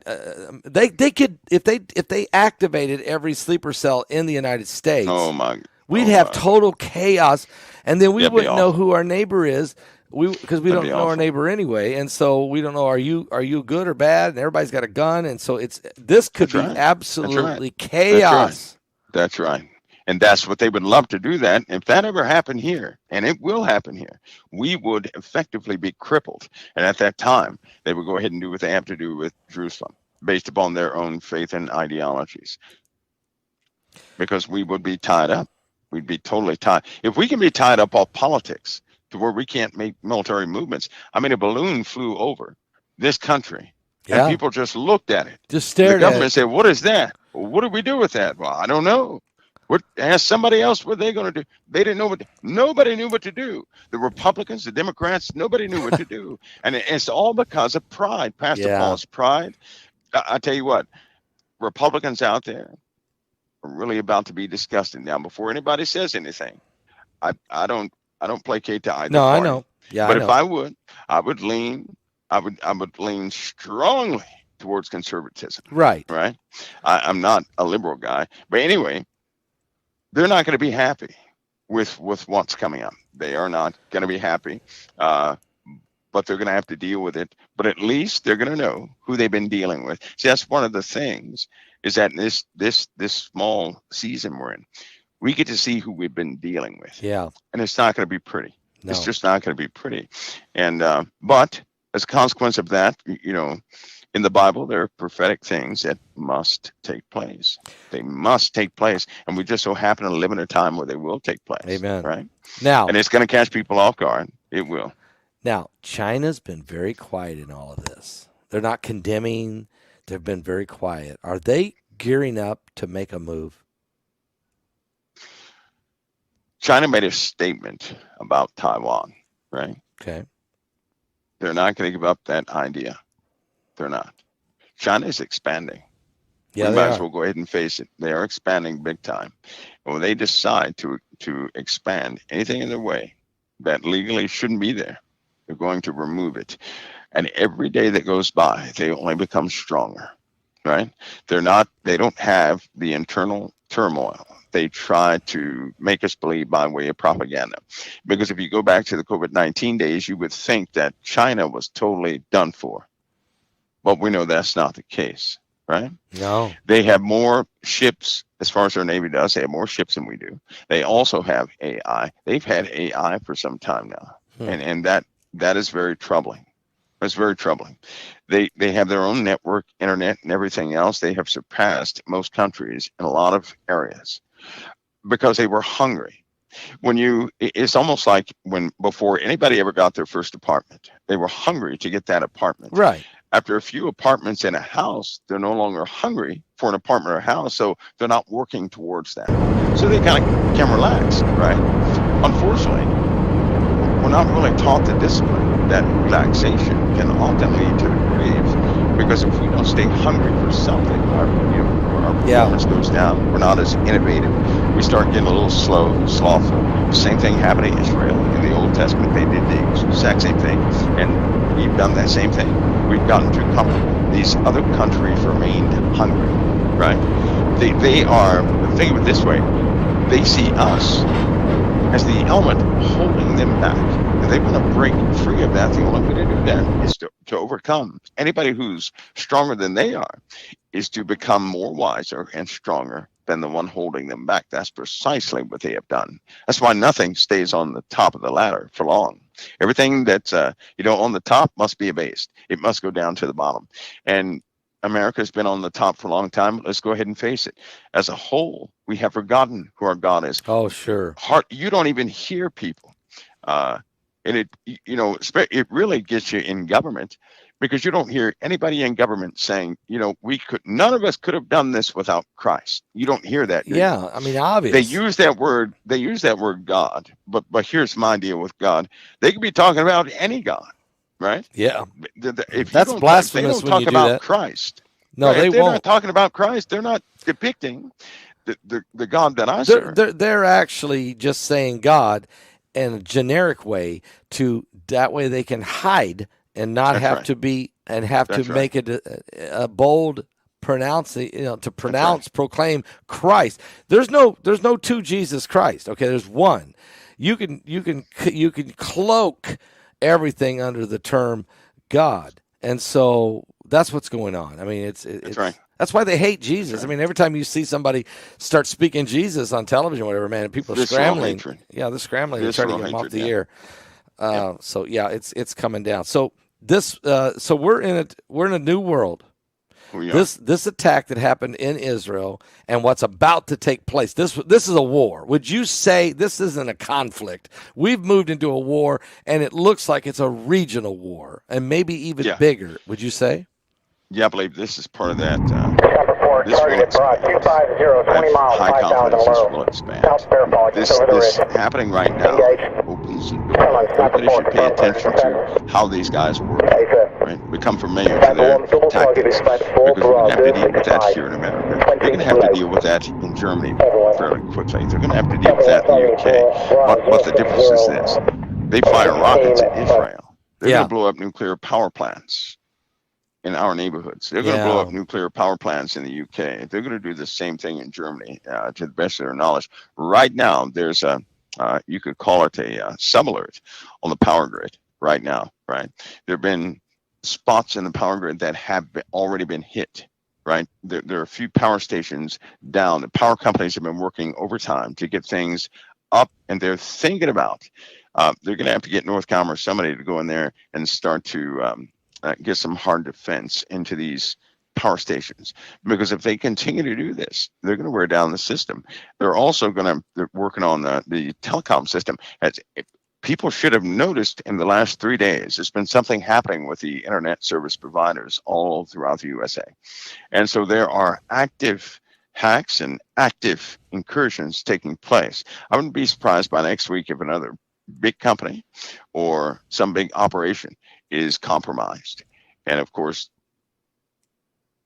They could if they activated every sleeper cell in the United States. Oh my! We'd have total chaos, and then we wouldn't know who our neighbor is. Because we don't know our neighbor anyway, and so we don't know are you good or bad, and everybody's got a gun, and so this could be absolutely chaos. That's right. And that's what they would love to do that. If that ever happened here, and it will happen here, we would effectively be crippled. And at that time, they would go ahead and do what they have to do with Jerusalem based upon their own faith and ideologies. Because we would be tied up. We'd be totally tied. If we can be tied up off politics to where we can't make military movements. I mean, a balloon flew over this country and people just looked at it. Just stared at it. The government said, what is that? Well, what do we do with that? Well, I don't know. Ask somebody else what they're going to do. They didn't know nobody knew what to do. The Republicans, the Democrats, nobody knew what to do. And it's all because of pride. Pastor Paul's pride. I tell you what, Republicans out there are really about to be disgusted. Now, before anybody says anything, I don't placate to either party. I know. Yeah, but if I would lean strongly towards conservatism. Right. I'm not a liberal guy, but anyway, they're not going to be happy with what's coming up. They are not going to be happy, but they're going to have to deal with it. But at least they're going to know who they've been dealing with. See, that's one of the things is that in this small season we're in, we get to see who we've been dealing with. Yeah. And it's not going to be pretty. No. It's just not going to be pretty. And but as a consequence of that, in the Bible, there are prophetic things that must take place. They must take place. And we just so happen to live in a time where they will take place. Amen. Right? Now, and it's going to catch people off guard. It will. Now, China's been very quiet in all of this. They're not condemning. They've been very quiet. Are they gearing up to make a move? China made a statement about Taiwan, right? Okay. They're not going to give up that idea. They're not. China is expanding. Yeah, we might as well go ahead and face it. They are expanding big time. And when they decide to expand anything in their way that legally shouldn't be there, they're going to remove it. And every day that goes by, they only become stronger, right? They don't have the internal turmoil. They try to make us believe by way of propaganda. Because if you go back to the COVID-19 days, you would think that China was totally done for. But we know that's not the case, right? No. They have more ships, as far as their Navy does. They have more ships than we do. They also have AI. They've had AI for some time now. And that is very troubling. It's very troubling. They have their own network, internet, and everything else. They have surpassed most countries in a lot of areas because they were hungry. It's almost like before anybody ever got their first apartment, they were hungry to get that apartment. Right. After a few apartments in a house, they're no longer hungry for an apartment or a house, so they're not working towards that. So they kind of can relax, right? Unfortunately, we're not really taught the discipline that relaxation can often lead to the grave, because if we don't stay hungry for something, our performance goes down. We're not as innovative. We start getting a little slow, slothful. The same thing happened to Israel in the Old Testament. They did the exact same thing, and we've done that same thing. We've gotten too comfortable. These other countries remained hungry, right? They are, think of it this way, they see us as the element holding them back. And they want to break free of that. The only way to do that is to overcome. Anybody who's stronger than they are is to become more wiser and stronger than the one holding them back. That's precisely what they have done. That's why nothing stays on the top of the ladder for long. Everything that's on the top must be abased. It must go down to the bottom. And America's been on the top for a long time. Let's go ahead and face it. As a whole, we have forgotten who our God is. Oh, sure. You don't even hear people And it really gets you in government, because you don't hear anybody in government saying, none of us could have done this without Christ. You don't hear that, do you? Yeah, I mean, They obvious. use that word. They use that word God. But here's my deal with God. They could be talking about any God, right? Yeah, If that's they blasphemous don't when talk you do about that. Christ, No, right? If they they're not won't. talking about Christ, they're not depicting the God that I They're serve. they're they're actually just saying God in a generic way to that way they can hide and not That's have right. to be and have to That's right. make it a bold pronouncing, to That's right. proclaim Christ. There's no two Jesus Christ. Okay, there's one. You can cloak everything under the term God, and so that's what's going on. I mean, That's right. that's why they hate That's Jesus. I right. mean, every time you see somebody start speaking Jesus on television, or whatever, man, and people are Visceral scrambling. hatred. Yeah, they're scrambling to try to Visceral get them off hatred. the Yeah. air. Yeah. So yeah, it's coming down. So so we're in a new world. We are. This attack that happened in Israel and what's about to take place. This is a war. Would you say this isn't a conflict? We've moved into a war, and it looks like it's a regional war, and maybe even Yeah. bigger. Would you say? Yeah, I believe this is part of that. Number 4, This will targeted broad, expand. 250, I have 20 miles, high 5,000 confidence this low. will expand. South Fairfax, just over the This ridge. happening right now Engage. opens the Come on, door. Sniper Everybody 4, should pay confirm fire, attention to confirm. how these guys work. Okay, sir. Right? Become familiar to Sniper their 1, double targeted, tactics, Sniper 4, because we're going to have to deal with that 065. here in America. 20 They're going to have to late. deal with that in Germany Everyone. fairly quickly. They're going to have to deal with that in the UK. But the difference is this: they fire rockets at Israel. They're going Yeah. to blow up nuclear power plants in our neighborhoods. They're going to blow Yeah. up nuclear power plants in the UK. They're going to do the same thing in Germany, to the best of their knowledge. Right now, there's you could call it a sub-alert on the power grid right now, right? There have been spots in the power grid that have already been hit, right? There are a few power stations down. The power companies have been working overtime to get things up, and they're thinking about, they're going to have to get Northcom or somebody to go in there and start to get some hard defense into these power stations, because if they continue to do this, they're going to wear down the system. They're also they're working on the telecom system. People should have noticed in the last 3 days, there's been something happening with the internet service providers all throughout the USA. And so there are active hacks and active incursions taking place. I wouldn't be surprised by next week if another big company or some big operation is compromised. And of course,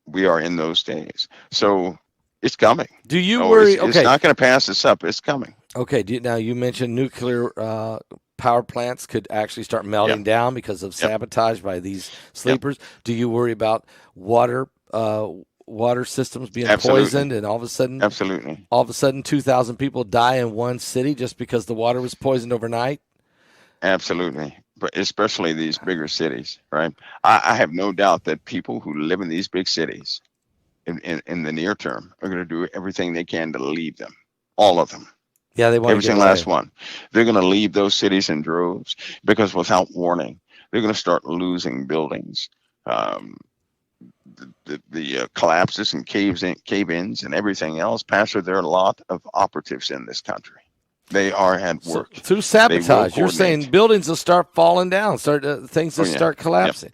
we are in those days. So it's coming. Do you worry? It's Okay. not going to pass us up. It's coming. Okay. Now you mentioned nuclear power plants could actually start melting down because of sabotage by these sleepers. Do you worry about water systems being poisoned, and all of a sudden 2,000 people die in one city just because the water was poisoned overnight? Absolutely. But especially these bigger cities, right? I have no doubt that people who live in these big cities in the near term are going to do everything they can to leave them. All of them. Yeah, they want Every to get single away. last one. They're going to leave those cities in droves, because without warning, they're going to start losing buildings. The collapses and cave-ins and everything else. Pastor, there are a lot of operatives in this country. They are at work. So, through sabotage, you're saying buildings will start falling down, things will start collapsing.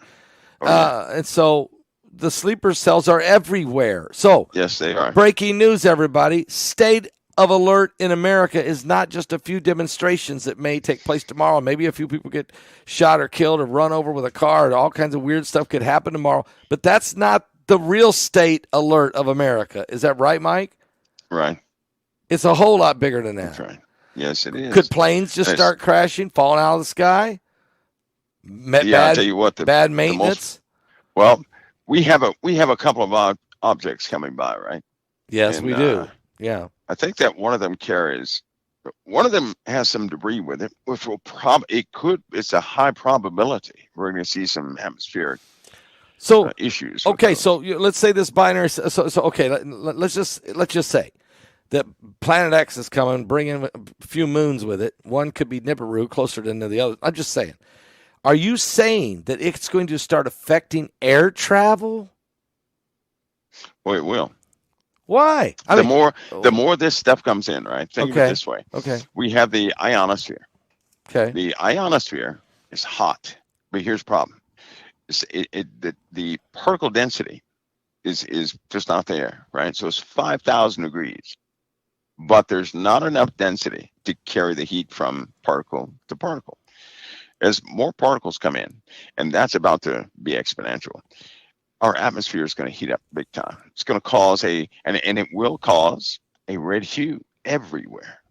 Yep. And so the sleeper cells are everywhere. So yes, they are. Breaking news, everybody. State of alert in America is not just a few demonstrations that may take place tomorrow. Maybe a few people get shot or killed or run over with a car. All kinds of weird stuff could happen tomorrow. But that's not the real state alert of America. Is that right, Mike? Right. It's a whole lot bigger than that. That's right. Yes, it is. Could planes just start crashing, falling out of the sky? I'll tell you what. Bad maintenance. Well, we have a couple of objects coming by, right? Yes, we do. Yeah. I think that one of them has some debris with it, which will it's a high probability we're going to see some atmospheric issues. Okay, so let's say this binary. So okay, let's just say that Planet X is coming, bringing a few moons with it. One could be Nibiru, closer than the other. I'm just saying. Are you saying that it's going to start affecting air travel? Well, it will. Why? The more this stuff comes in, right? Think of it this way. Okay. We have the ionosphere. Okay. The ionosphere is hot, but here's the problem: the particle density is just not there, right? So it's 5,000 degrees, but there's not enough density to carry the heat from particle to particle. As more particles come in, and that's about to be exponential, our atmosphere is going to heat up big time. It's going to cause and it will cause a red hue everywhere.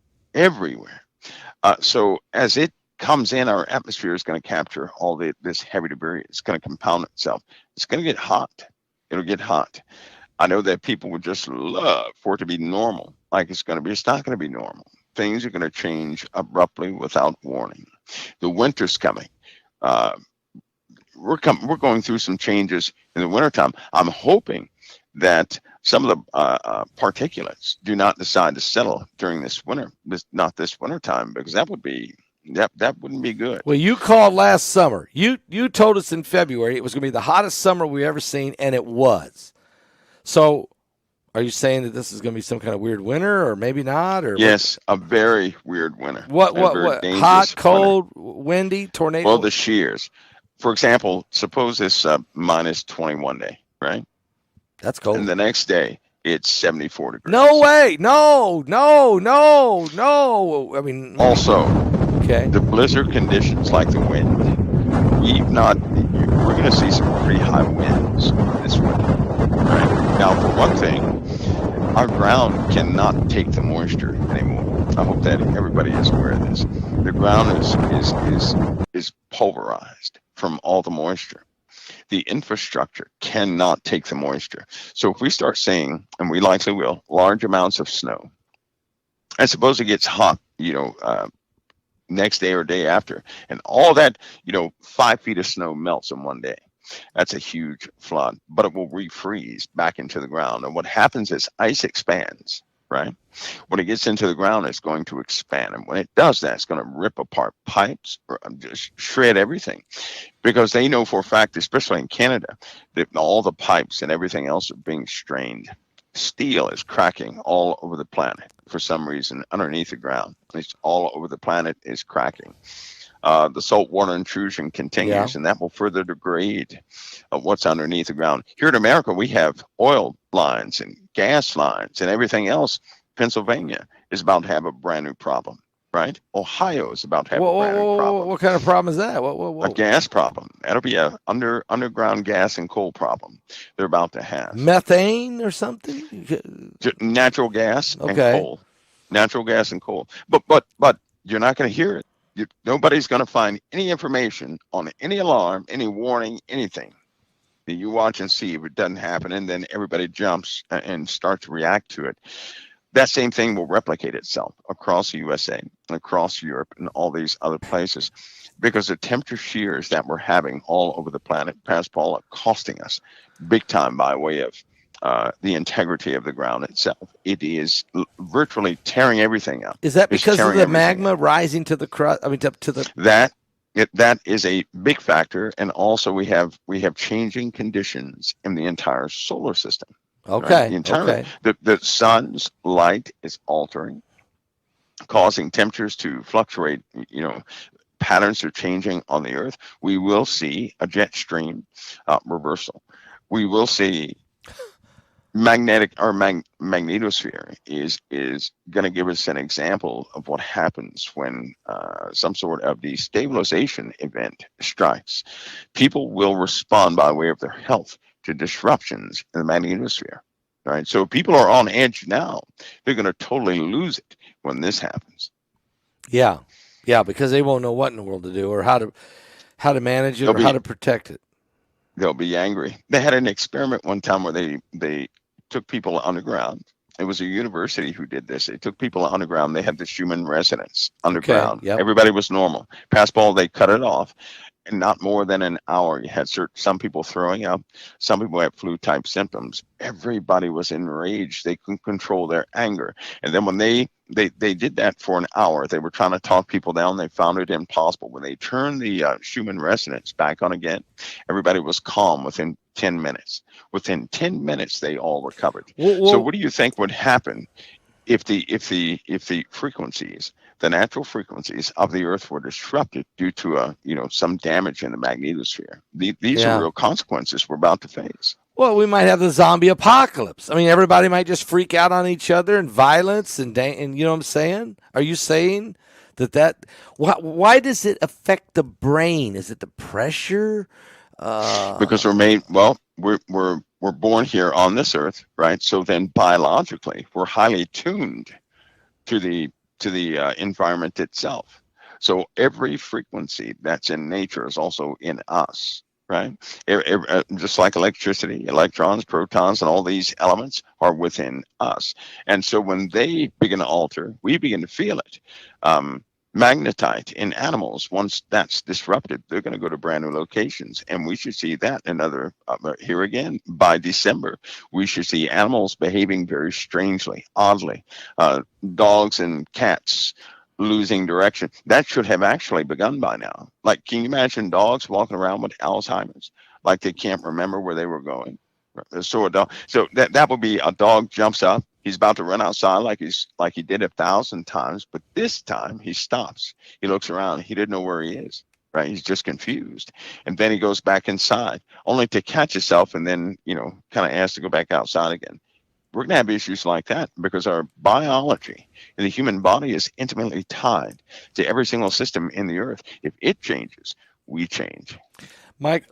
So as it comes in, our atmosphere is going to capture all this heavy debris. It's going to compound itself. It's going to get hot. It'll get hot. I know that people would just love for it to be normal, like it's going to be. It's not going to be normal. Things are going to change abruptly without warning. The winter's coming. We're going through some changes in the wintertime. I'm hoping that some of the particulates do not decide to settle during this winter, not this winter time, because that wouldn't be good. Well, you called last summer. You told us in February it was going to be the hottest summer we ever seen, and it was. So, are you saying that this is going to be some kind of weird winter, or maybe not? Or yes, a very weird winter. What? Hot, cold, windy, tornado? Well, the shears. For example, suppose this minus 21 day, right? That's cold. And the next day, it's 74 degrees. No way. No. I mean, also, okay. The blizzard conditions like the wind. We're going to see some pretty high winds this winter. Right? Now, for one thing, our ground cannot take the moisture anymore. I hope that everybody is aware of this. The ground is pulverized from all the moisture. The infrastructure cannot take the moisture. So if we start seeing, and we likely will, large amounts of snow, and suppose it gets hot, next day or day after, and all that, 5 feet of snow melts in one day. That's a huge flood, but it will refreeze back into the ground. And what happens is ice expands, right? When it gets into the ground, it's going to expand. And when it does that, it's going to rip apart pipes or just shred everything, because they know for a fact, especially in Canada, that all the pipes and everything else are being strained. Steel is cracking all over the planet for some reason underneath the ground. It's all over the planet is cracking. The saltwater intrusion continues, and that will further degrade what's underneath the ground. Here in America, we have oil lines and gas lines and everything else. Pennsylvania is about to have a brand new problem, right? Ohio is about to have a brand new problem. What kind of problem is that? Whoa. A gas problem. That'll be a underground gas and coal problem they're about to have. Methane or something? Natural gas and coal. Natural gas and coal. But you're not going to hear it. Nobody's going to find any information on any alarm, any warning, anything. You watch and see if it doesn't happen, and then everybody jumps and starts to react to it. That same thing will replicate itself across the USA and across Europe and all these other places, because the temperature shears that we're having all over the planet, Pastor Paul, are costing us big time by way of the integrity of the ground itself. It is virtually tearing everything up. Is that because of the magma rising to the crust? I mean, to the that is a big factor, and also we have changing conditions in the entire solar system. Okay. Right? The sun's light is altering, causing temperatures to fluctuate. Patterns are changing on the Earth. We will see a jet stream reversal. We will see magnetosphere is going to give us an example of what happens when some sort of destabilization event strikes. People will respond by way of their health to disruptions in the magnetosphere. Right? So people are on edge now. They're going to totally lose it when this happens. Yeah, because they won't know what in the world to do or how to manage it or how to protect it. They'll be angry. They had an experiment one time where they took people underground. It was a university who did this. They took people underground. They had this human residence underground. Okay, yep. Everybody was normal. Past Paul, they cut it off. In not more than an hour, you had some people throwing up. Some people had flu-type symptoms. Everybody was enraged. They couldn't control their anger. And then when they did that for an hour, they were trying to talk people down. They found it impossible. When they turned the Schumann resonance back on again, everybody was calm within 10 minutes. Within 10 minutes, they all recovered. Well, so what do you think would happen if the frequencies, the natural frequencies of the Earth were disrupted due to some damage in the magnetosphere, these are Yeah. real consequences we're about to face. Well, we might have the zombie apocalypse. I mean, everybody might just freak out on each other and violence and you know what I'm saying? Are you saying that why does it affect the brain? Is it the pressure? Because we're born here on this Earth, right? So then biologically, we're highly tuned to the environment itself. So every frequency that's in nature is also in us, right? Just like electricity, electrons, protons, and all these elements are within us. And so when they begin to alter, we begin to feel it. Magnetite in animals, once that's disrupted, they're going to go to brand new locations. And we should see that here again, by December, we should see animals behaving very strangely, oddly. Dogs and cats losing direction. That should have actually begun by now. Like, can you imagine dogs walking around with Alzheimer's? Like they can't remember where they were going. So that would be a dog jumps up. He's about to run outside like he did 1,000 times, but this time he stops. He looks around. He didn't know where he is. Right? He's just confused, and then he goes back inside, only to catch himself, and then kind of asked to go back outside again. We're going to have issues like that because our biology in the human body is intimately tied to every single system in the earth. If it changes, we change. Mike,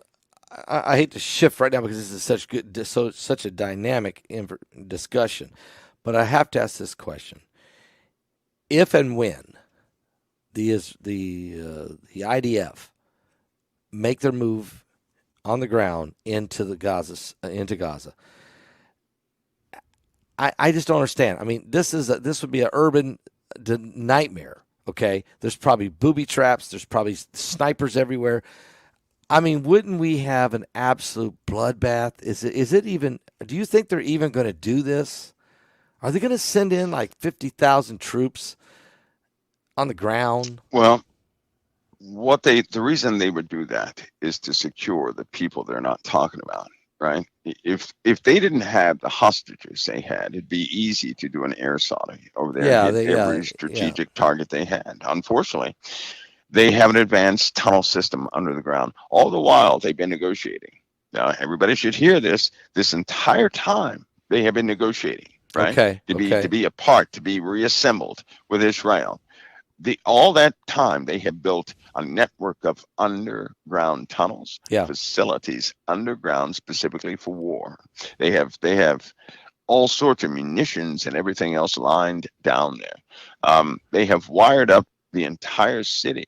I hate to shift right now because this is such a dynamic discussion, but I have to ask this question: if and when the IDF make their move on the ground into Gaza, I just don't understand. I mean, this would be an urban nightmare. Okay, there's probably booby traps. There's probably snipers everywhere. I mean, wouldn't we have an absolute bloodbath? Is it even? Do you think they're even going to do this? Are they going to send in like 50,000 troops on the ground? Well, the reason they would do that is to secure the people they're not talking about, right? If they didn't have the hostages they had, it'd be easy to do an air sortie over there and hit every strategic target they had. Unfortunately, they have an advanced tunnel system under the ground. All the while, they've been negotiating. Now, everybody should hear this. This entire time, they have been negotiating, right? Okay. To be a part, to be reassembled with Israel. All that time, they have built a network of underground tunnels, facilities underground specifically for war. They have all sorts of munitions and everything else lined down there. They have wired up the entire city,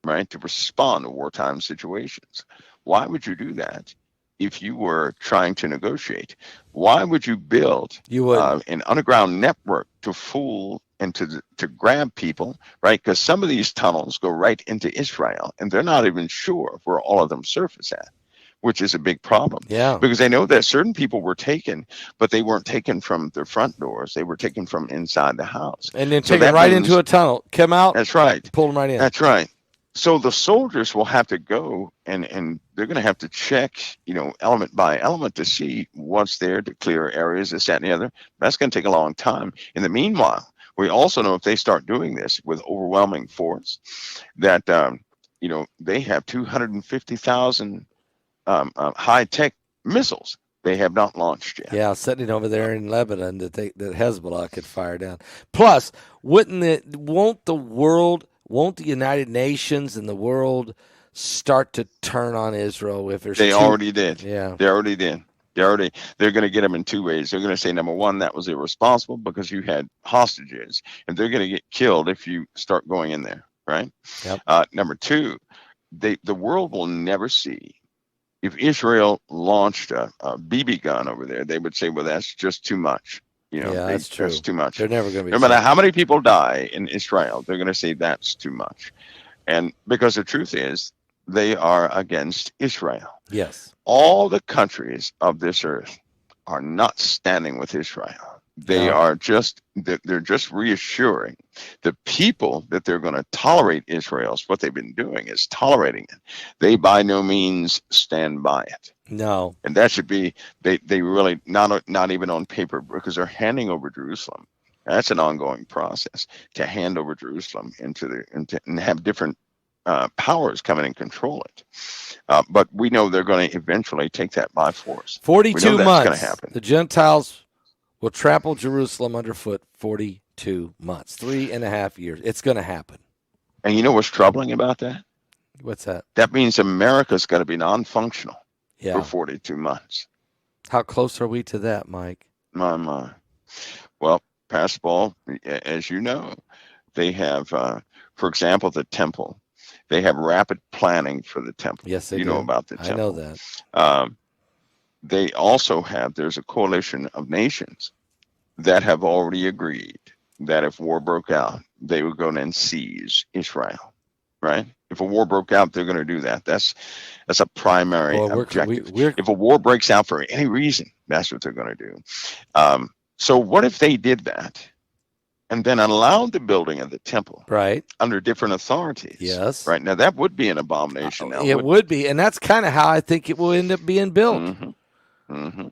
right, to respond to wartime situations. Why would you do that if you were trying to negotiate? Why would you build an underground network to fool and to grab people, right? Because some of these tunnels go right into Israel, and they're not even sure where all of them surface at, which is a big problem. Yeah. Because they know that certain people were taken, but they weren't taken from their front doors. They were taken from inside the house. And then taken right into a tunnel. Come out. That's right. Pull them right in. That's right. So the soldiers will have to go and they're going to have to check, element by element to see what's there, to clear areas, this, that, and the other. That's going to take a long time. In the meanwhile, we also know if they start doing this with overwhelming force, that, they have 250,000 high-tech missiles they have not launched yet. Yeah, sitting over there in Lebanon that Hezbollah could fire down. Plus, won't the United Nations and the world start to turn on Israel if there's already did. Yeah. They already did. They're going to get them in two ways. They're going to say, number one, that was irresponsible because you had hostages, and they're going to get killed if you start going in there, right? Yep. Number two, the world will never see. If Israel launched a BB gun over there, they would say, well, that's just too much. That's true. That's too much. They're never going to be. No matter how many people die in Israel, they're going to say that's too much. And because the truth is, they are against Israel. Yes. All the countries of this earth are not standing with Israel. They're just reassuring the people that they're going to tolerate Israel. What they've been doing is tolerating it. They by no means stand by it. No. And that should be, they really not even on paper, because they're handing over Jerusalem That's an ongoing process to hand over Jerusalem and have different powers come in and control it. But we know they're going to eventually take that by force. 42 we know that's going months. to happen. The Gentiles will trample Jerusalem underfoot 42 months, 3.5 years. It's going to happen. And you know what's troubling about that? What's that? That means America's going to be non-functional Yeah. for 42 months. How close are we to that, Mike? My. Well, Pastor Paul, as you know, they have, for example, the temple. They have rapid planning for the temple. Yes, they do. You know about the temple. I know that. They also have, there's a coalition of nations that have already agreed that if war broke out, they would go in and seize Israel, right? If a war broke out, they're going to do that. That's a primary objective. If a war breaks out for any reason, that's what they're going to do. So what if they did that and then allowed the building of the temple right under different authorities? Yes. Right. Now, that would be an abomination. It would be. And that's kind of how I think it will end up being built. Mm-hmm. Mm-hmm.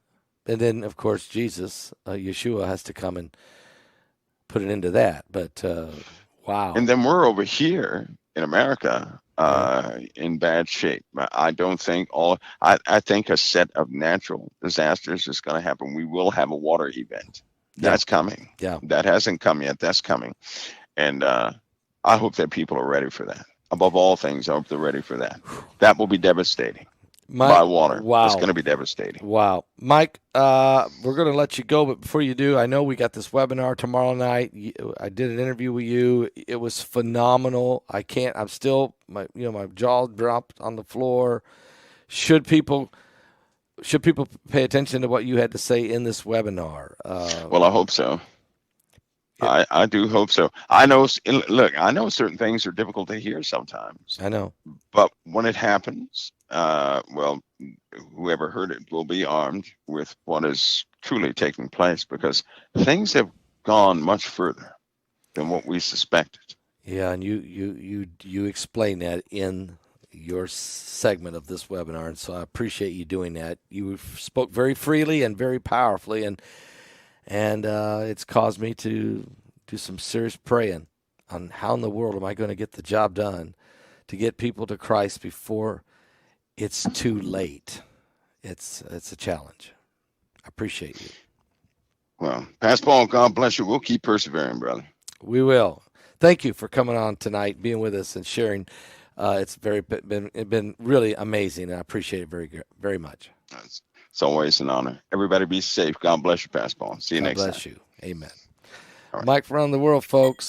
And then, of course, Jesus, Yeshua, has to come and put an end to that. But, wow. And then we're over here in America in bad shape. I don't think I think a set of natural disasters is going to happen. We will have a water event. That's coming. Yeah. That hasn't come yet. That's coming. And I hope that people are ready for that. Above all things, I hope they're ready for that. That will be devastating. By water. Wow. It's going to be devastating. Wow. Mike, we're going to let you go, but before you do, I know we got this webinar tomorrow night. I did an interview with you. It was phenomenal. I'm still, my jaw dropped on the floor. Should people pay attention to what you had to say in this webinar? Well, I hope so. I do hope so. I know certain things are difficult to hear sometimes. I know. But when it happens, well, whoever heard it will be armed with what is truly taking place, because things have gone much further than what we suspected. Yeah, and you explain that in your segment of this webinar, and so I appreciate you doing that. You spoke very freely and very powerfully, and it's caused me to do some serious praying on how in the world am I going to get the job done to get people to Christ before it's too late. It's a challenge. I appreciate you. Well, Pastor Paul, God bless you. We'll keep persevering, brother. We will. Thank you for coming on tonight, being with us, and sharing. It's been really amazing, and I appreciate it very, very much. It's always an honor. Everybody be safe. God bless you, Pastor Paul. See you next time. God bless you. Amen. Right. Mike from around the world, folks.